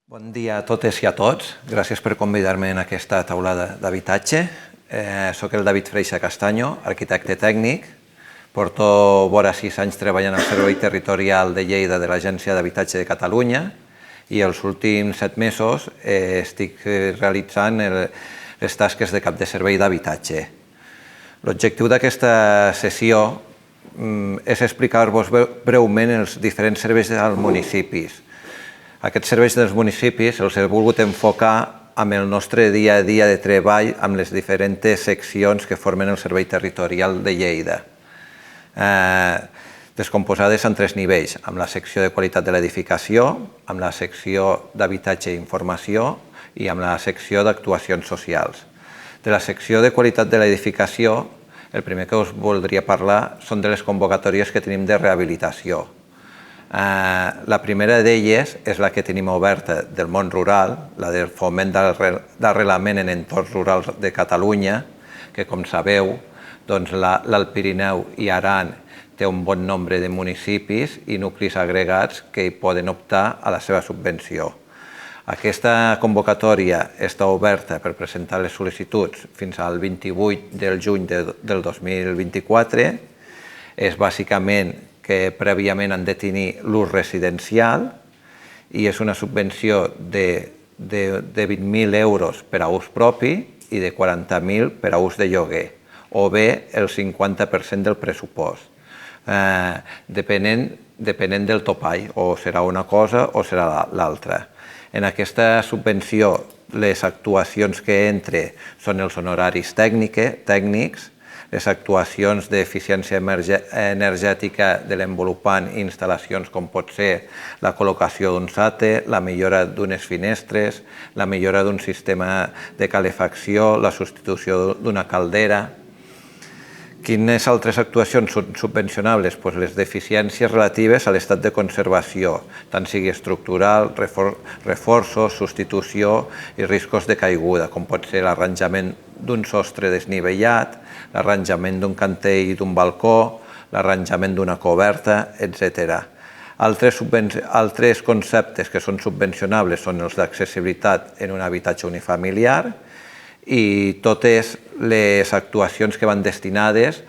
Bon dia a totes i a tots. Gràcies per convidar-me en aquesta taulada d'habitatge. Soc el David Freixa Castaño, arquitecte tècnic. Porto vora 6 anys treballant al Servei Territorial de Lleida de l'Agència d'Habitatge de Catalunya i els últims 7 mesos estic realitzant les tasques de cap de servei d'habitatge. L'objectiu d'aquesta sessió és explicar-vos breument els diferents serveis dels municipis. Aquests serveis dels municipis els he volgut enfocar amb el nostre dia a dia de treball amb les diferents seccions que formen el Servei Territorial de Lleida, descomposades en 3 nivells, amb la secció de qualitat de l'edificació, amb la secció d'habitatge i informació i amb la secció d'actuacions socials. De la secció de qualitat de l'edificació, el primer que us voldria parlar són de les convocatòries que tenim de rehabilitació. La primera d'elles és la que tenim oberta del món rural, la del foment d'arrelament en entorns rurals de Catalunya, que com sabeu, l'Alt Pirineu i Aran té un bon nombre de municipis i nuclis agregats que hi poden optar a la seva subvenció. Aquesta convocatòria està oberta per presentar les sol·licituds fins al 28 del juny del 2024. És bàsicament que prèviament han de tenir l'ús residencial i és una subvenció de 20.000 euros per a ús propi i de 40.000 per a ús de lloguer, o bé el 50% del pressupost, depenent del topall, o serà una cosa o serà l'altra. En aquesta subvenció les actuacions que entren són els honoraris tècnics, les actuacions d'eficiència energètica de l'envolupant i instal·lacions com pot ser la col·locació d'un SATE, la millora d'unes finestres, la millora d'un sistema de calefacció, la substitució d'una caldera. Quines altres actuacions són subvencionables? Les deficiències relatives a l'estat de conservació, tant sigui estructural, reforços, substitució i riscos de caiguda, com pot ser l'arranjament d'un sostre desnivellat, l'arranjament d'un cantell d'un balcó, l'arranjament d'una coberta, etc. Altres conceptes que són subvencionables són els d'accessibilitat en un habitatge unifamiliar i totes les actuacions que van destinades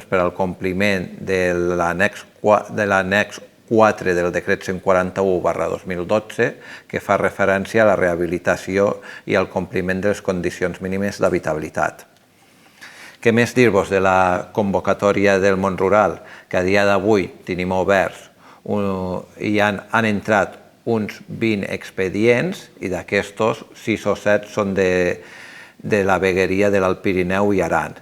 per al compliment de l'annex 4 del decret 141/2012, que fa referència a la rehabilitació i al compliment de les condicions mínimes d'habitabilitat. Què més dir-vos de la convocatòria del món rural? Que a dia d'avui tenim oberts i han entrat uns 20 expedients i d'aquestos 6 o 7 són de la vegueria de l'Alt Pirineu i Aran.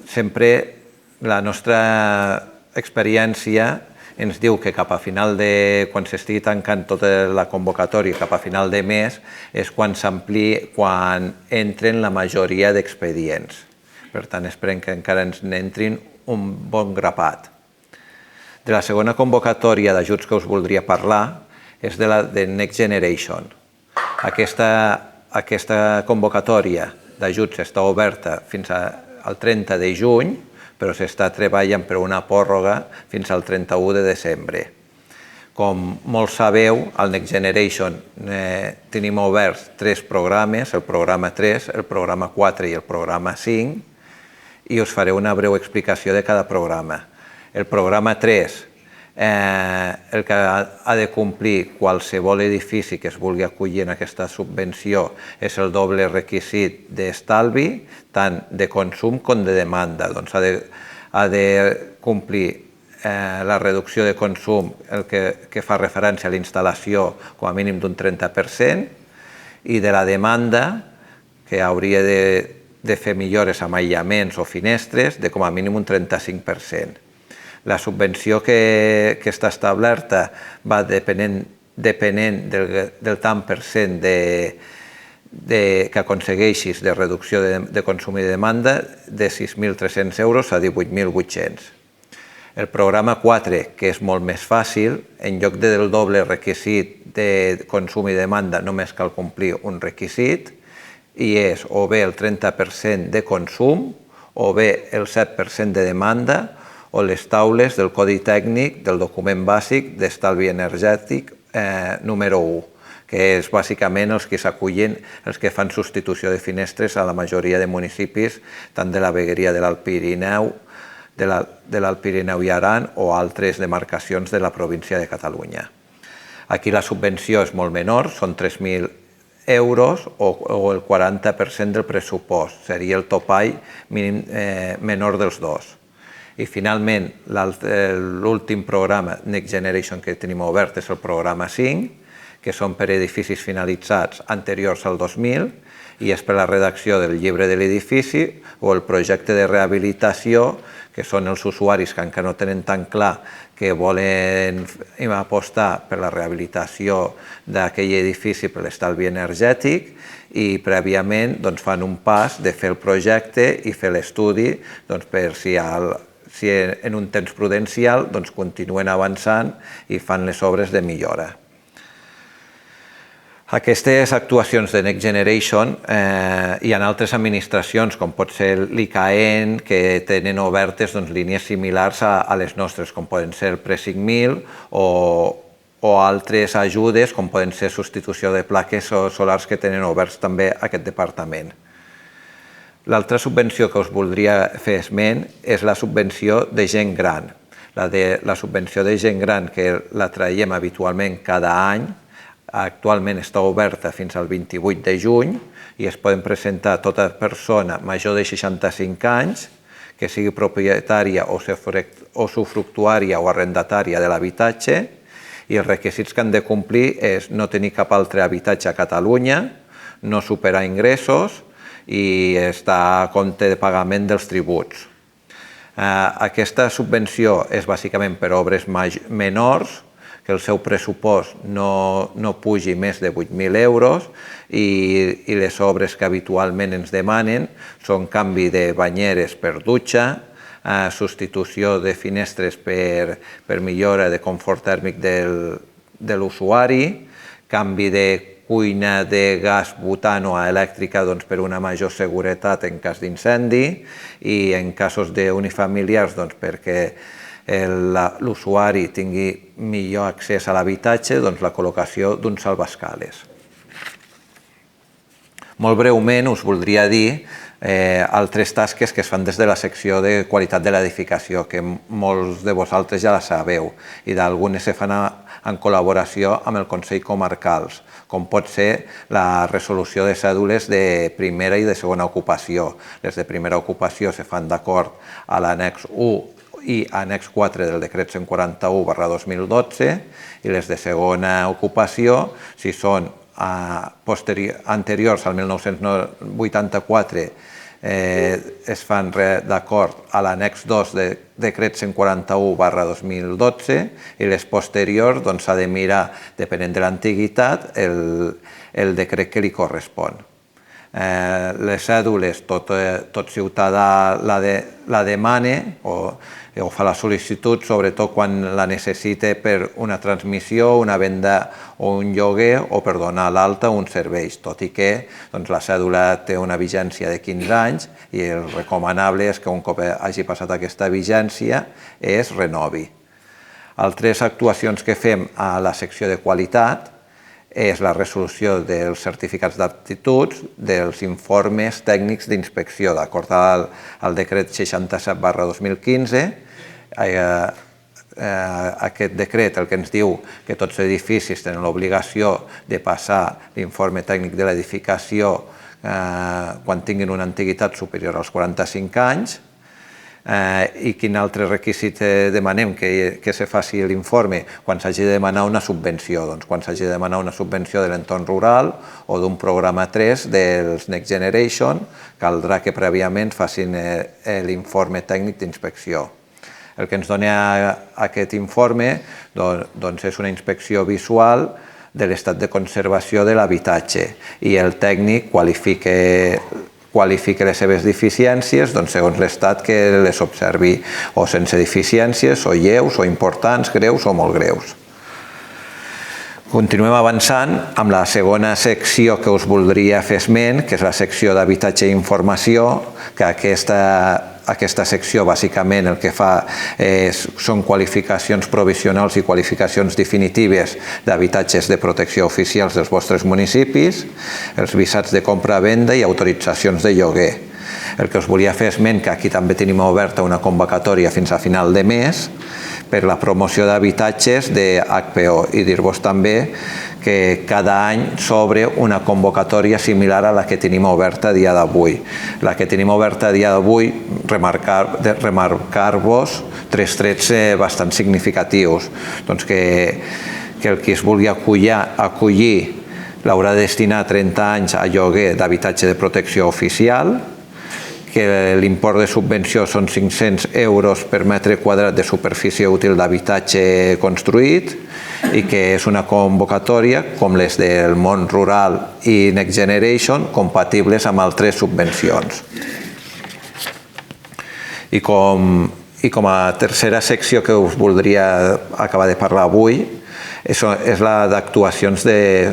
Sempre la nostra experiència ens diu que cap a final de... quan s'estigui tancant tota la convocatòria, cap a final de mes, és quan entren la majoria d'expedients. Per tant, esperem que encara ens n'entrin un bon grapat. De la segona convocatòria d'ajuts que us voldria parlar és de la de Next Generation. Aquesta convocatòria d'ajuts està oberta fins al 30 de juny, però s'està treballant per una pròrroga fins al 31 de desembre. Com molts sabeu, al Next Generation tenim oberts 3 programes, el programa 3, el programa 4 i el programa 5, i us faré una breu explicació de cada programa. El programa 3, el que ha de complir qualsevol edifici que es vulgui acollir en aquesta subvenció és el doble requisit d'estalvi, tant de consum com de demanda. Ha de complir la reducció de consum, el que fa referència a la instal·lació, com a mínim d'un 30%, i de la demanda, que hauria de fer millores amb aïllaments o finestres, de com a mínim un 35%. La subvenció que està establerta va depenent del tant per cent que aconsegueixis de reducció de consum i demanda, de 6.300 euros a 18.800. El programa 4, que és molt més fàcil, en lloc del doble requisit de consum i demanda només cal complir un requisit, i és o bé el 30% de consum o bé el 7% de demanda o les taules del codi tècnic del document bàsic d'estalvi energètic número 1, que és bàsicament els que s'acullen, els que fan substitució de finestres a la majoria de municipis, tant de la vegueria de l'Alt Pirineu, de l'Alt Pirineu i Aran o altres demarcacions de la província de Catalunya. Aquí la subvenció és molt menor, són 3.000 euros o el 40% del pressupost, seria el topall mínim menor dels dos. I finalment, l'últim programa Next Generation que tenim obert és el programa 5, que són per edificis finalitzats anteriors al 2000 i és per la redacció del llibre de l'edifici o el projecte de rehabilitació, que són els usuaris que encara no tenen tan clar que volen apostar per la rehabilitació d'aquell edifici per l'estalvi energètic i prèviament fan un pas de fer el projecte i fer l'estudi per si en un temps prudencial continuen avançant i fan les obres de millora. Aquestes actuacions de Next Generation hi ha altres administracions, com pot ser l'ICAEN, que tenen obertes línies similars a les nostres, com poden ser el Pre-5000 o altres ajudes, com poden ser substitució de plaques solars que tenen oberts també aquest departament. L'altra subvenció que us voldria fer esment és la subvenció de gent gran. La subvenció de gent gran, que la traiem habitualment cada any, actualment està oberta fins al 28 de juny i es poden presentar tota persona major de 65 anys que sigui propietària o usufructuària o arrendatària de l'habitatge i els requisits que han de complir és no tenir cap altre habitatge a Catalunya, no superar ingressos i estar a compte de pagament dels tributs. Aquesta subvenció és bàsicament per obres menors, que el seu pressupost no pugi més de 8.000 euros i les obres que habitualment ens demanen són canvi de banyeres per dutxa, substitució de finestres per millora de confort tèrmic de l'usuari, canvi de cuina de gas butano a elèctrica per una major seguretat en cas d'incendi i en casos d'unifamiliars perquè l'usuari tingui millor accés a l'habitatge, la col·locació d'un salvaescales. Molt breument us voldria dir altres tasques que es fan des de la secció de qualitat de l'edificació, que molts de vosaltres ja la sabeu, i d'algunes se fan en col·laboració amb el Consell Comarcals, com pot ser la resolució de cèdules de primera i de segona ocupació. Les de primera ocupació se fan d'acord a l'annex 1 i annex 4 del decret 141/2012 i les de segona ocupació, si són anteriors al 1984, es fan d'acord a l'annex 2 del decret 141/2012 i les posteriors s'ha de mirar, depenent de l'antiguitat, el decret que li correspon. Les cèdules, tot ciutadà la demana o fa la sol·licitud, sobretot quan la necessita per una transmissió, una venda o un lloguer o per donar l'alta uns serveis, tot i que la cèdula té una vigència de 15 anys i el recomanable és que un cop hagi passat aquesta vigència es renovi. Altres actuacions que fem a la secció de qualitat és la resolució dels certificats d'aptituds, dels informes tècnics d'inspecció, d'acord al decret 67/2015. Aquest decret el que ens diu que tots els edificis tenen l'obligació de passar l'informe tècnic de l'edificació quan tinguin una antiguitat superior als 45 anys. I quin altre requisit demanem que se faci l'informe quan s'hagi de demanar una subvenció. Doncs quan s'hagi de demanar una subvenció de l'entorn rural o d'un programa 3 dels Next Generation, caldrà que prèviament facin l'informe tècnic d'inspecció. El que ens dona aquest informe és una inspecció visual de l'estat de conservació de l'habitatge i el tècnic qualifica les seves deficiències segons l'estat que les observi, o sense deficiències, o lleus, o importants, greus o molt greus. Continuem avançant amb la segona secció que us voldria fer esment, que és la secció d'habitatge i informació, que aquesta aquesta secció bàsicament el que fa són qualificacions provisionals i qualificacions definitives d'habitatges de protecció oficials dels vostres municipis, els visats de compra-venda i autoritzacions de lloguer. El que us volia fer esment que aquí també tenim oberta una convocatòria fins a final de mes per la promoció d'habitatges de HPO i dir-vos també que cada any s'obre una convocatòria similar a la que tenim oberta a dia d'avui. La que tenim oberta a dia d'avui, remarcar-vos 3 trets bastant significatius. Doncs que el qui es vulgui acollir l'haurà de destinar 30 anys a lloguer d'habitatge de protecció oficial, que l'import de subvenció són 500 euros per metre quadrat de superfície útil d'habitatge construït i que és una convocatòria, com les del món rural i Next Generation, compatibles amb altres subvencions. I com a tercera secció que us voldria acabar de parlar avui, és la d'actuacions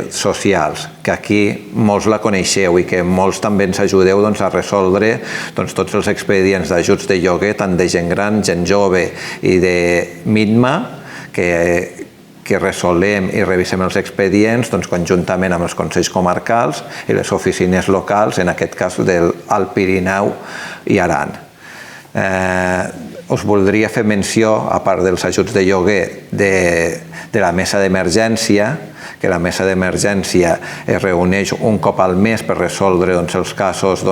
socials, que aquí molts la coneixeu i que molts també ens ajudeu a resoldre tots els expedients d'ajuts de lloguer, tant de gent gran, gent jove i de MITMA, que resolem i revisem els expedients conjuntament amb els consells comarcals i les oficines locals, en aquest cas del Alt Pirineu i Aran. Us voldria fer menció, a part dels ajuts de lloguer, de la mesa d'emergència, que la mesa d'emergència es reuneix un cop al mes per resoldre els casos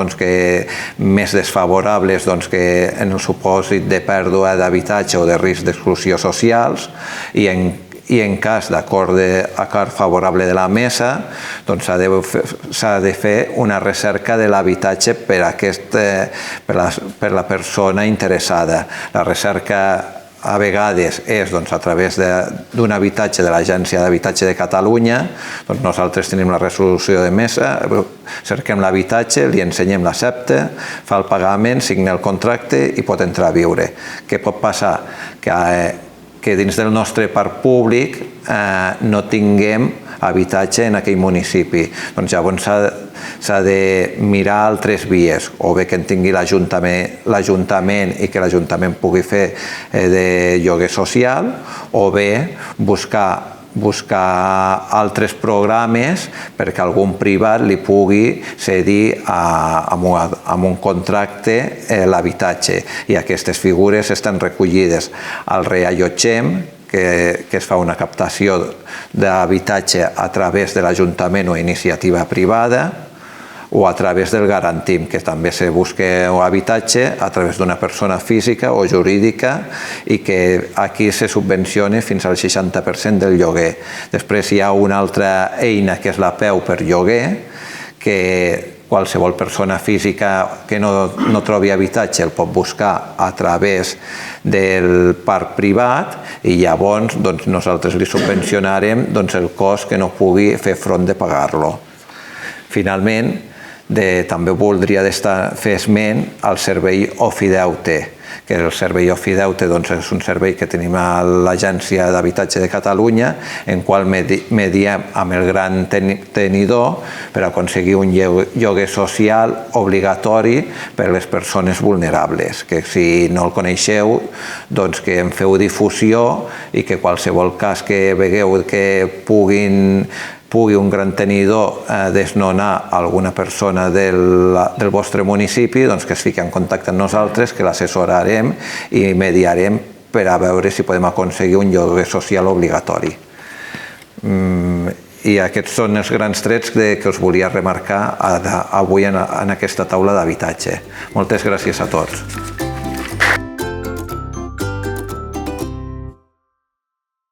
més desfavorables en el supòsit de pèrdua d'habitatge o de risc d'exclusió socials i en cas d'acord favorable de la mesa s'ha de fer una recerca de l'habitatge per la persona interessada. La recerca a vegades és a través d'un habitatge de l'Agència d'Habitatge de Catalunya. Nosaltres tenim la resolució de mesa, cerquem l'habitatge, li ensenyem l'accepte, fa el pagament, signa el contracte i pot entrar a viure. Què pot passar? Que dins del nostre parc públic no tinguem habitatge en aquell municipi. Llavors s'ha de mirar altres vies, o bé que en tingui l'Ajuntament i que l'Ajuntament pugui fer de lloguer social, o bé buscar altres programes perquè algun privat li pugui cedir amb un contracte l'habitatge. I aquestes figures estan recollides al Reallotgem, que es fa una captació d'habitatge a través de l'Ajuntament o iniciativa privada, o a través del Garantim, que també se busca habitatge a través d'una persona física o jurídica i que aquí se subvenciona fins al 60% del lloguer. Després hi ha una altra eina que és la PEU per lloguer, que qualsevol persona física que no trobi habitatge el pot buscar a través del parc privat i llavors nosaltres li subvencionarem el cost que no pugui fer front de pagar-lo. Finalment, també voldria fer esment al servei Ofideute, que el servei Ofideute és un servei que tenim a l'Agència d'Habitatge de Catalunya, en qual mediem amb el gran tenidor per aconseguir un lloguer social obligatori per a les persones vulnerables, que si no el coneixeu, que en feu difusió i que qualsevol cas que vegueu que pugui un gran tenidor desnonar alguna persona del vostre municipi, que es fiqui en contacte amb nosaltres, que l'assessorarem i mediarem per a veure si podem aconseguir un lloguer social obligatori. I aquests són els grans trets que us volia remarcar avui en aquesta taula d'habitatge. Moltes gràcies a tots.